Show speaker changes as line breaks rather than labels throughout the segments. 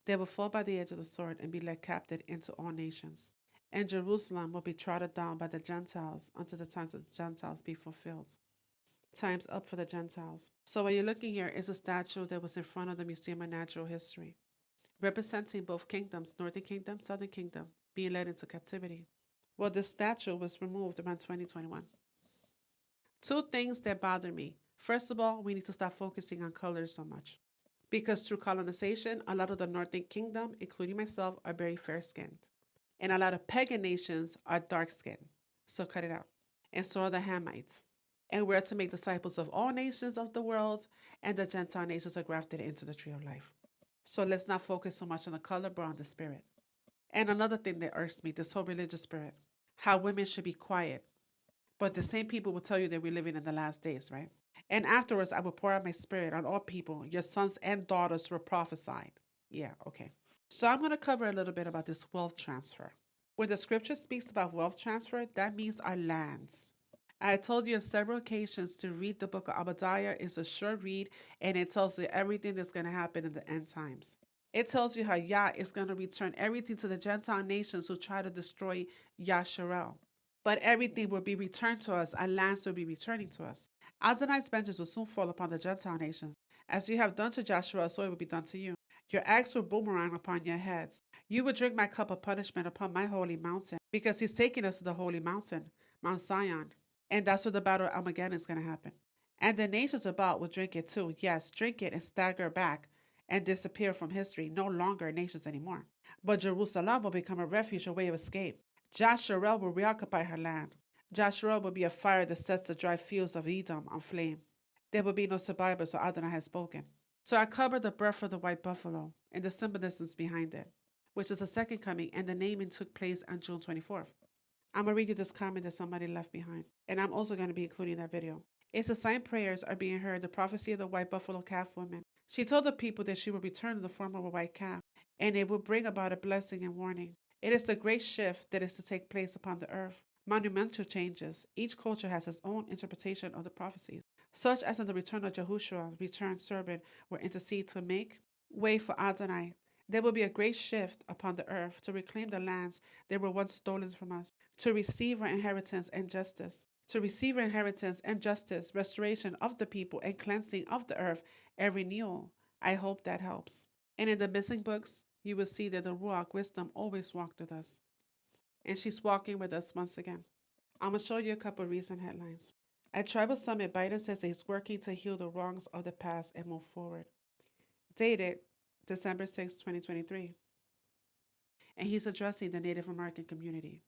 They will fall by the edge of the sword and be led captive into all nations. And Jerusalem will be trodden down by the Gentiles until the times of the Gentiles be fulfilled. Time's up for the Gentiles. So what you're looking here is a statue that was in front of the Museum of Natural History, representing both kingdoms, Northern Kingdom, Southern Kingdom, being led into captivity. Well, this statue was removed around 2021. Two things that bother me. First of all, we need to stop focusing on colors so much. Because through colonization, a lot of the Northern Kingdom, including myself, are very fair skinned. And a lot of pagan nations are dark skinned. So cut it out. And so are the Hamites. And we're to make disciples of all nations of the world, and the Gentile nations are grafted into the tree of life. So let's not focus so much on the color, but on the spirit. And another thing that irks me, this whole religious spirit, how women should be quiet. But the same people will tell you that we're living in the last days, right? And afterwards, I will pour out my spirit on all people. Your sons and daughters were prophesied. Yeah, okay. So I'm going to cover a little bit about this wealth transfer. When the scripture speaks about wealth transfer, that means our lands. I told you on several occasions to read the book of Obadiah. It's a short read, and it tells you everything that's going to happen in the end times. It tells you how Yah is going to return everything to the Gentile nations who try to destroy Yasharel. But everything will be returned to us. Our lands will be returning to us. Adonai's vengeance will soon fall upon the Gentile nations. As you have done to Joshua, so it will be done to you. Your axe will boomerang upon your heads. You will drink my cup of punishment upon my holy mountain, because he's taking us to the holy mountain, Mount Zion. And that's where the battle of Armageddon is going to happen. And the nations about will drink it too. Yes, drink it and stagger back and disappear from history. No longer nations anymore. But Jerusalem will become a refuge, a way of escape. Jasharel will reoccupy her land. Jasharel will be a fire that sets the dry fields of Edom on flame. There will be no survivors, so Adonai has spoken. So I covered the birth of the white buffalo and the symbolisms behind it, which is the second coming, and the naming took place on June 24th. I'm going to read you this comment that somebody left behind, and I'm also going to be including that video. It's a sign prayers are being heard, the prophecy of the white buffalo calf woman. She told the people that she would return in the form of a white calf, and it would bring about a blessing and warning. It is the great shift that is to take place upon the earth. Monumental changes. Each culture has its own interpretation of the prophecies, such as in the return of Yahushua, returned servant, will intercede to make way for Adonai. There will be a great shift upon the earth to reclaim the lands that were once stolen from us, to receive our inheritance and justice, restoration of the people, and cleansing of the earth and renewal. I hope that helps. And in the missing books, you will see that the Ruach wisdom always walked with us. And she's walking with us once again. I'm going to show you a couple of recent headlines. At Tribal Summit, Biden says that he's working to heal the wrongs of the past and move forward. Dated December 6, 2023. And he's addressing the Native American community.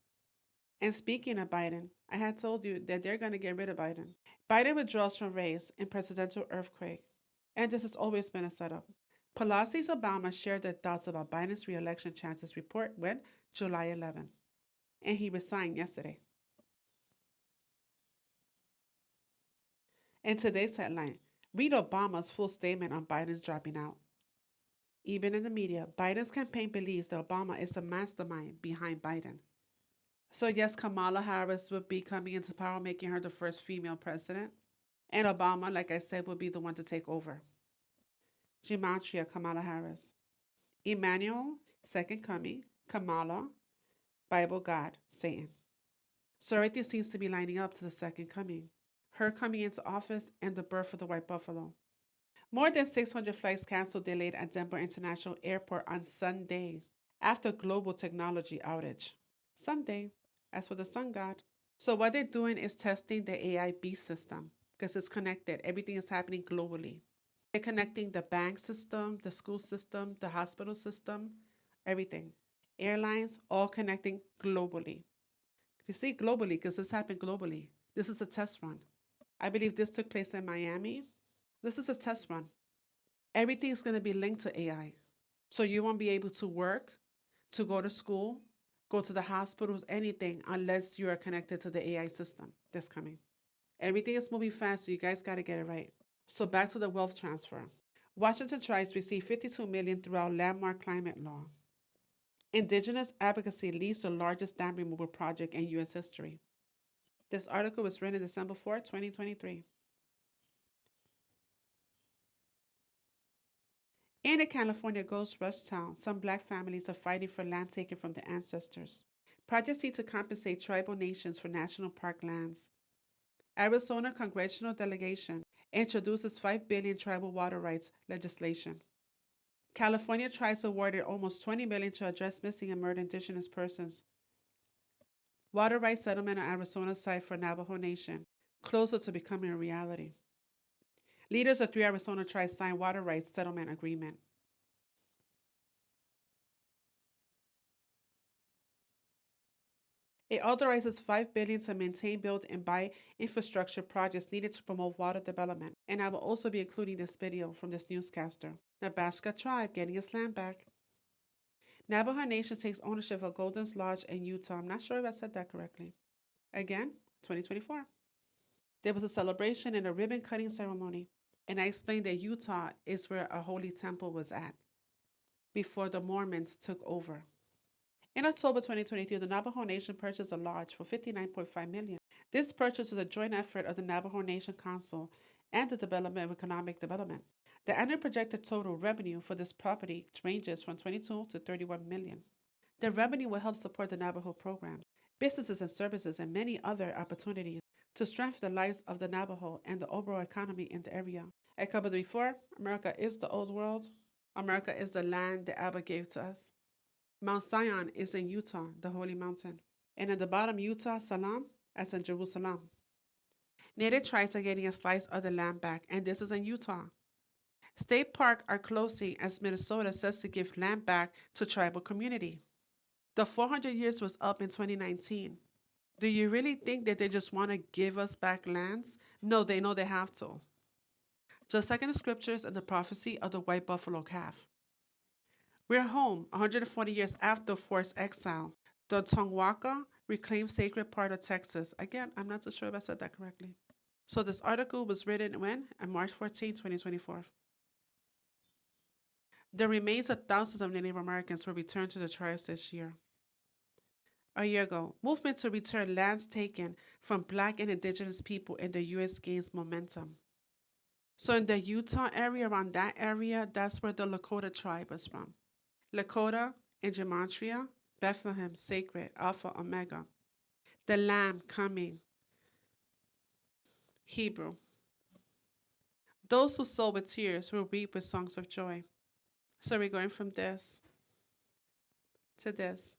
And speaking of Biden, I had told you that they're going to get rid of Biden. Biden withdraws from race in presidential earthquake. And this has always been a setup. Pelosi's Obama shared their thoughts about Biden's re-election chances report when July 11. And he resigned yesterday. And today's headline, read Obama's full statement on Biden's dropping out. Even in the media, Biden's campaign believes that Obama is the mastermind behind Biden. So yes, Kamala Harris will be coming into power, making her the first female president. And Obama, like I said, will be the one to take over. Gematria, Kamala Harris. Emmanuel, second coming. Kamala, Bible God, Satan. So everything seems to be lining up to the second coming. Her coming into office and the birth of the white buffalo. More than 600 flights canceled delayed at Denver International Airport on Sunday after global technology outage. Sunday, as for the sun god. So what they're doing is testing the AI beast system because it's connected. Everything is happening globally. They're connecting the bank system, the school system, the hospital system, everything. Airlines, all connecting globally. You see, globally, because this happened globally. This is a test run. I believe this took place in Miami. This is a test run. Everything is going to be linked to AI. So you won't be able to work, to go to school, go to the hospitals, anything, unless you are connected to the AI system that's coming. Everything is moving fast, so you guys got to get it right. So back to the wealth transfer. Washington tries to receive $52 million throughout landmark climate law. Indigenous advocacy leads the largest dam removal project in U.S. history. This article was written December 4, 2023. In the California Ghost Rush Town, some black families are fighting for land taken from their ancestors. Projects seek to compensate tribal nations for national park lands. Arizona congressional delegation introduces $5 billion tribal water rights legislation. California tribes awarded almost $20 million to address missing and murdered indigenous persons. Water rights settlement on Arizona site for Navajo Nation, closer to becoming a reality. Leaders of 3 Arizona tribes signed water rights settlement agreement. It authorizes $5 billion to maintain, build, and buy infrastructure projects needed to promote water development. And I will also be including this video from this newscaster. Nebraska tribe getting its land back. Navajo Nation takes ownership of Golden's Lodge in Utah. I'm not sure if I said that correctly. Again, 2024. There was a celebration and a ribbon cutting ceremony, and I explained that Utah is where a holy temple was at before the Mormons took over. In October 2023, the Navajo Nation purchased a lodge for $59.5 million. This purchase is a joint effort of the Navajo Nation Council and the Department of Economic Development. The annual projected total revenue for this property ranges from $22 to $31 million. The revenue will help support the Navajo program, businesses and services, and many other opportunities to strengthen the lives of the Navajo and the overall economy in the area. I covered before, America is the old world. America is the land that Abba gave to us. Mount Zion is in Utah, the holy mountain. And at the bottom, Utah, Salam, as in Jerusalem. Native tribes are getting a slice of the land back, and this is in Utah. State parks are closing as Minnesota says to give land back to tribal community. The 400 years was up in 2019. Do you really think that they just want to give us back lands? No, they know they have to. Just like in the scriptures and the prophecy of the white buffalo calf. We're home 140 years after forced exile. The Tongwaka reclaimed sacred part of Texas. Again, I'm not so sure if I said that correctly. So this article was written when? On March 14, 2024. The remains of thousands of Native Americans were returned to the tribes this year. A year ago, movement to return lands taken from Black and Indigenous people in the U.S. gains momentum. So in the Utah area, around that area, that's where the Lakota tribe was from. Lakota in Gematria, Bethlehem, sacred, Alpha, Omega. The Lamb coming, Hebrew. Those who sow with tears will reap with songs of joy. So we're going from this to this.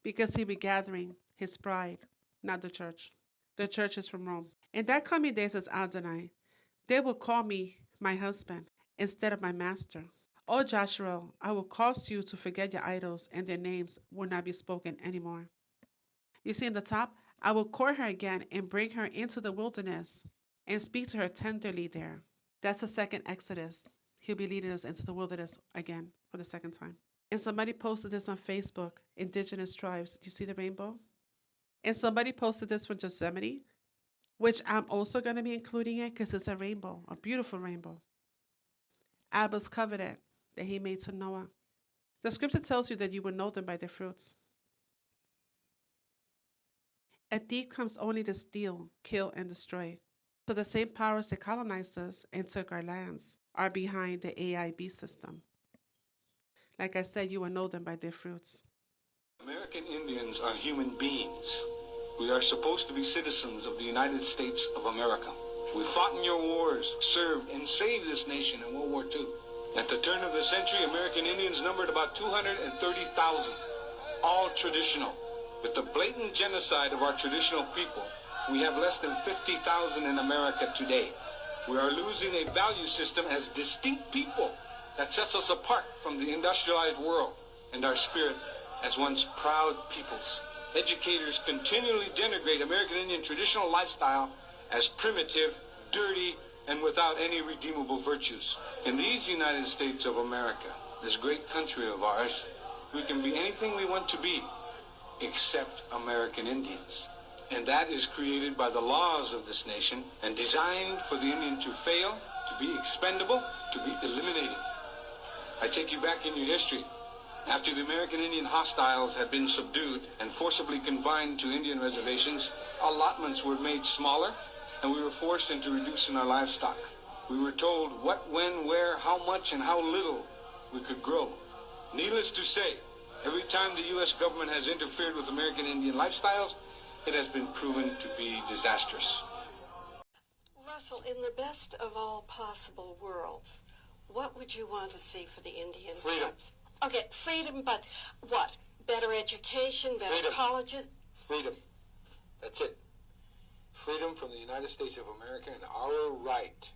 Because he'll be gathering his bride, not the church. The church is from Rome. In that coming day, says Adonai, they will call me my husband instead of my master. O Joshua, I will cause you to forget your idols, and their names will not be spoken anymore. You see in the top, I will court her again and bring her into the wilderness and speak to her tenderly there. That's the second Exodus. He'll be leading us into the wilderness again for the second time. And somebody posted this on Facebook, Indigenous Tribes. Do you see the rainbow? And somebody posted this from Yosemite, which I'm also going to be including it because it's a rainbow, a beautiful rainbow. Abba's covenant that he made to Noah. The scripture tells you that you will know them by their fruits. A thief comes only to steal, kill, and destroy. So the same powers that colonized us and took our lands are behind the AIB system. Like I said, you will know them by their fruits.
American Indians are human beings. We are supposed to be citizens of the United States of America. We fought in your wars, served, and saved this nation in World War II. At the turn of the century, American Indians numbered about 230,000, all traditional. With the blatant genocide of our traditional people, we have less than 50,000 in America today. We are losing a value system as distinct people that sets us apart from the industrialized world and our spirit as once proud peoples. Educators continually denigrate American Indian traditional lifestyle as primitive, dirty, and without any redeemable virtues. In these United States of America, this great country of ours, we can be anything we want to be, except American Indians. And that is created by the laws of this nation and designed for the Indian to fail, to be expendable, to be eliminated. I take you back in your history. After the American Indian hostiles had been subdued and forcibly confined to Indian reservations, allotments were made smaller, and we were forced into reducing our livestock. We were told what, when, where, how much, and how little we could grow. Needless to say, every time the U.S. government has interfered with American Indian lifestyles, it has been proven to be disastrous.
Russell, in the best of all possible worlds, what would you want to see for the Indian
Freedom.
tribes? Okay, freedom, but what? Better education, better
Freedom.
colleges?
Freedom. That's it. Freedom from the United States of America and our right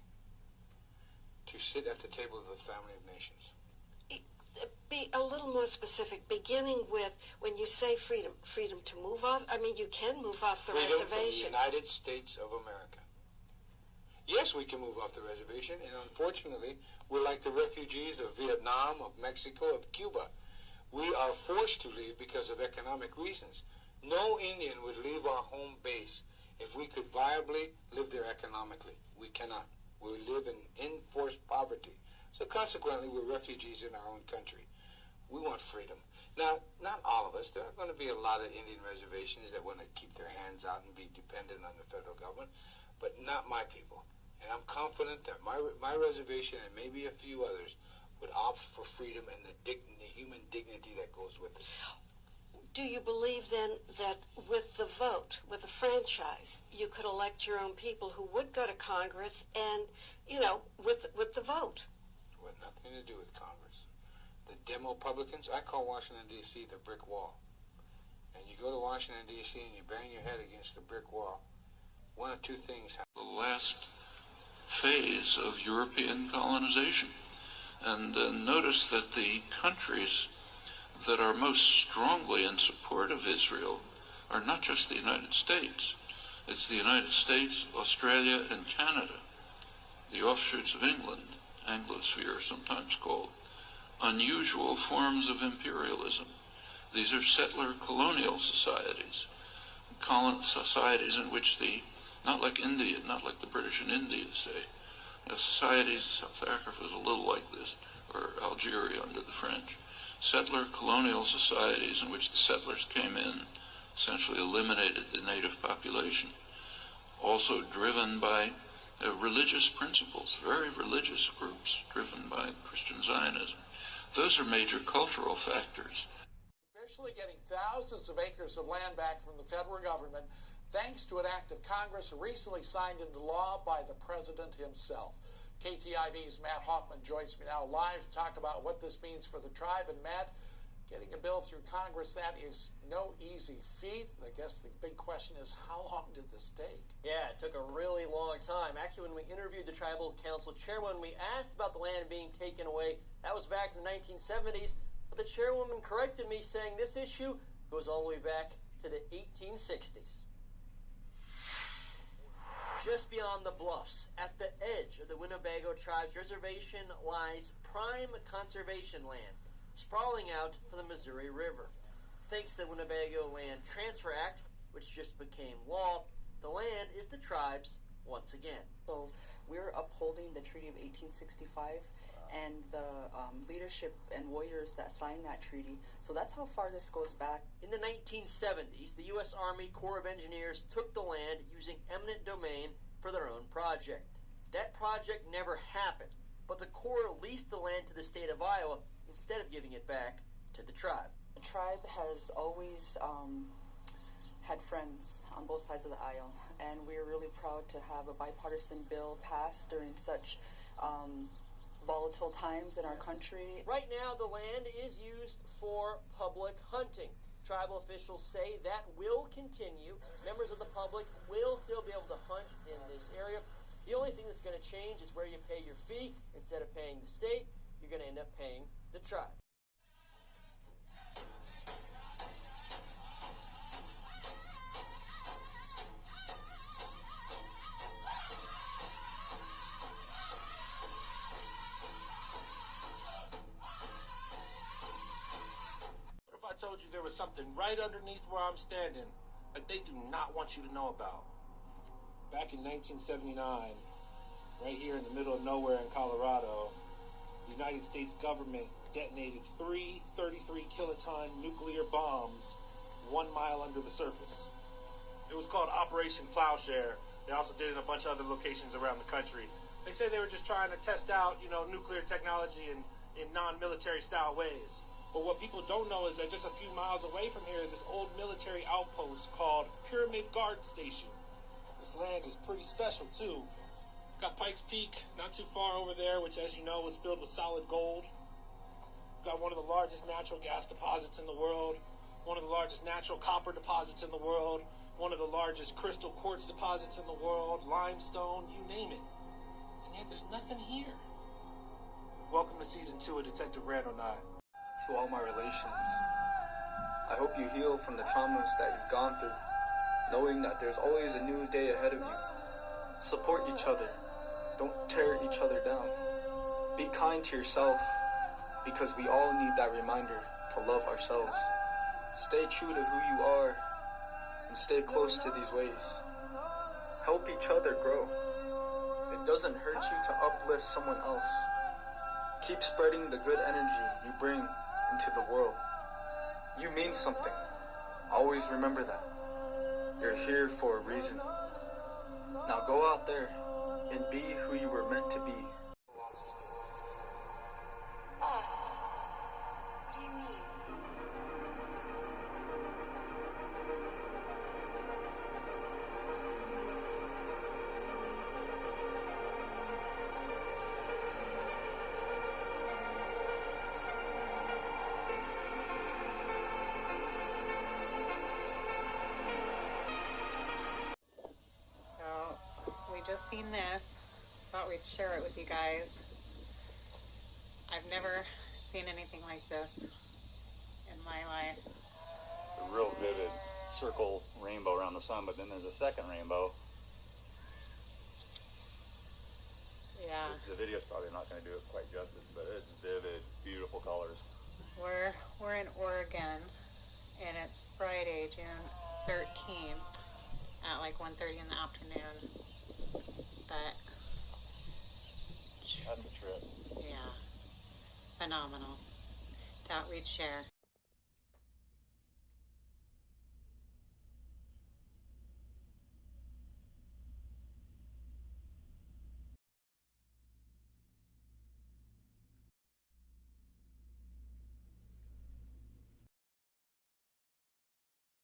to sit at the table of the family of nations.
Be a little more specific, beginning with when you say freedom. Freedom to move off? I mean, you can move off the
Freedom from the
reservation.
United States of America. Yes, we can move off the reservation, and unfortunately, we're like the refugees of Vietnam, of Mexico, of Cuba. We are forced to leave because of economic reasons. No Indian would leave our home base if we could viably live there economically. We cannot. We live in enforced poverty. So consequently, we're refugees in our own country. We want freedom. Now, not all of us. There are going to be a lot of Indian reservations that want to keep their hands out and be dependent on the federal government, but not my people. And I'm confident that my reservation and maybe a few others would opt for freedom and the human dignity that goes with it.
Do you believe then that with the vote, with the franchise, you could elect your own people who would go to Congress and, with the vote?
It had nothing to do with Congress. The Demo-Publicans, I call Washington, D.C. the brick wall. And you go to Washington, D.C. and you bang your head against the brick wall. One of two things happen.
The last phase of European colonization. And notice that the countries that are most strongly in support of Israel are not just the United States. It's the United States, Australia, and Canada, the offshoots of England, Anglosphere sometimes called, unusual forms of imperialism. These are settler colonial societies, societies in which not like India, not like the British in India, say, societies, South Africa is a little like this, or Algeria under the French, settler colonial societies in which the settlers came in, essentially eliminated the native population, also driven by religious principles, very religious groups driven by Christian Zionism. Those are major cultural factors.
Officially getting thousands of acres of land back from the federal government thanks to an act of Congress recently signed into law by the president himself. KTIV's Matt Hoffman joins me now live to talk about what this means for the tribe. And Matt, getting a bill through Congress, that is no easy feat. I guess the big question is, how long did this take?
Yeah, it took a really long time. Actually, when we interviewed the Tribal Council chairwoman, we asked about the land being taken away. That was back in the 1970s. But the chairwoman corrected me, saying this issue goes all the way back to the 1860s. Just beyond the bluffs, at the edge of the Winnebago Tribe's reservation, lies prime conservation land, sprawling out to the Missouri River. Thanks to the Winnebago Land Transfer Act, which just became law, the land is the tribe's once again.
So we're upholding the Treaty of 1865 and the leadership and warriors that signed that treaty. So that's how far this goes back.
In the 1970s, the U.S. Army Corps of Engineers took the land using eminent domain for their own project. That project never happened, but the Corps leased the land to the state of Iowa instead of giving it back to the tribe.
The tribe has always had friends on both sides of the aisle, and we're really proud to have a bipartisan bill passed during such volatile times in our country.
Right now, the land is used for public hunting. Tribal officials say that will continue. Members of the public will still be able to hunt in this area. The only thing that's going to change is where you pay your fee. Instead of paying the state, you're going to end up paying the tribe.
I told you there was something right underneath where I'm standing that they do not want you to know about. Back in 1979, right here in the middle of nowhere in Colorado, the United States government detonated 3 33-kiloton nuclear bombs 1 mile under the surface. It was called Operation Plowshare. They also did it in a bunch of other locations around the country. They say they were just trying to test out, nuclear technology in non-military style ways. But what people don't know is that just a few miles away from here is this old military outpost called Pyramid Guard Station. This land is pretty special, too. Got Pikes Peak not too far over there, which, as you know, is filled with solid gold. Got one of the largest natural gas deposits in the world, one of the largest natural copper deposits in the world, one of the largest crystal quartz deposits in the world, limestone, you name it. And yet there's nothing here. Welcome to Season 2 of Detective Randall Nye.
To all my relations, I hope you heal from the traumas that you've gone through, knowing that there's always a new day ahead of you. Support each other. Don't tear each other down. Be kind to yourself, because we all need that reminder to love ourselves. Stay true to who you are and stay close to these ways. Help each other grow. It doesn't hurt you to uplift someone else. Keep spreading the good energy you bring into the world. You mean something. Always remember that. You're here for a reason. Now go out there and be who you were meant to be.
Lost? What do you mean?
Just seen this, thought we'd share it with you guys. I've never seen anything like this in my life.
It's a real vivid circle rainbow around the sun, but then there's a second rainbow.
Yeah.
The video's probably not going to do it quite justice, but it's vivid, beautiful colors.
We're in Oregon, and it's Friday, June 13th at like 1:30 in the afternoon. But
that's a trip.
Yeah, phenomenal. Thought we'd share.